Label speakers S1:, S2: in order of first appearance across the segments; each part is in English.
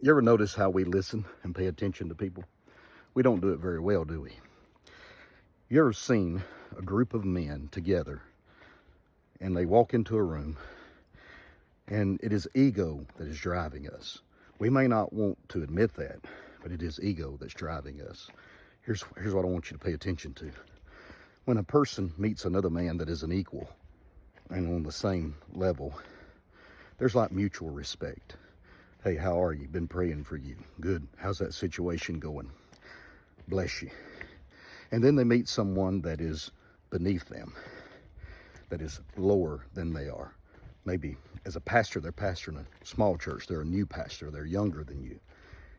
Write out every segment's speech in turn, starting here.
S1: You ever notice how we listen and pay attention to people? We don't do it very well, do we? You ever seen a group of men together and they walk into a room and it is ego that is driving us? We may not want to admit that, but it is ego that's driving us. Here's what I want you to pay attention to. When a person meets another man that is an equal and on the same level, there's like mutual respect. Hey, how are you? Been praying for you. Good. How's that situation going? Bless you. And then they meet someone that is beneath them, that is lower than they are. Maybe as a pastor, they're pastoring a small church. They're a new pastor. They're younger than you.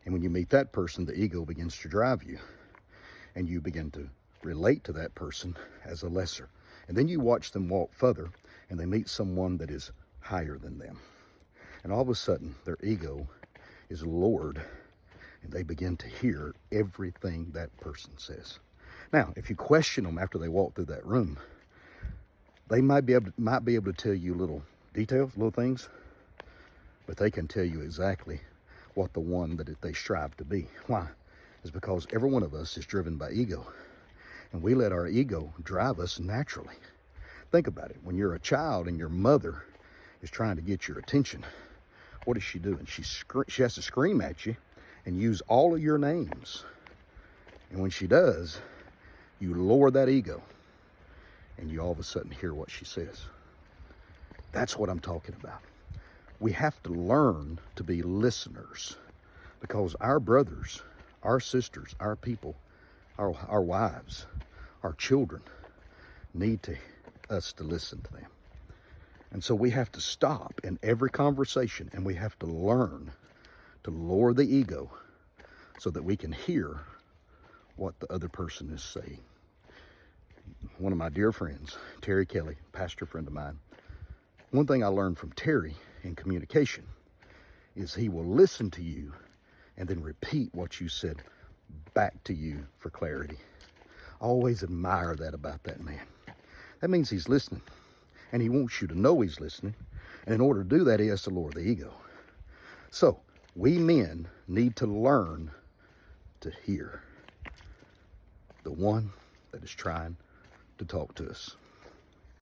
S1: And when you meet that person, the ego begins to drive you. And you begin to relate to that person as a lesser. And then you watch them walk further, and they meet someone that is higher than them. And all of a sudden, their ego is lowered, and they begin to hear everything that person says. Now, if you question them after they walk through that room, they might be able to tell you little details, little things, but they can tell you exactly what the one that they strive to be. Why? It's because every one of us is driven by ego, and we let our ego drive us naturally. Think about it. When you're a child and your mother is trying to get your attention, what is she doing? She has to scream at you and use all of your names. And when she does, you lower that ego and you all of a sudden hear what she says. That's what I'm talking about. We have to learn to be listeners, because our brothers, our sisters, our people, our wives, our children need us to listen to them. And so we have to stop in every conversation, and we have to learn to lower the ego so that we can hear what the other person is saying. One of my dear friends, Terry Kelly, pastor friend of mine, one thing I learned from Terry in communication is he will listen to you and then repeat what you said back to you for clarity. I always admire that about that man. That means he's listening. And he wants you to know he's listening. And in order to do that, he has to lower the ego. So, we men need to learn to hear the one that is trying to talk to us.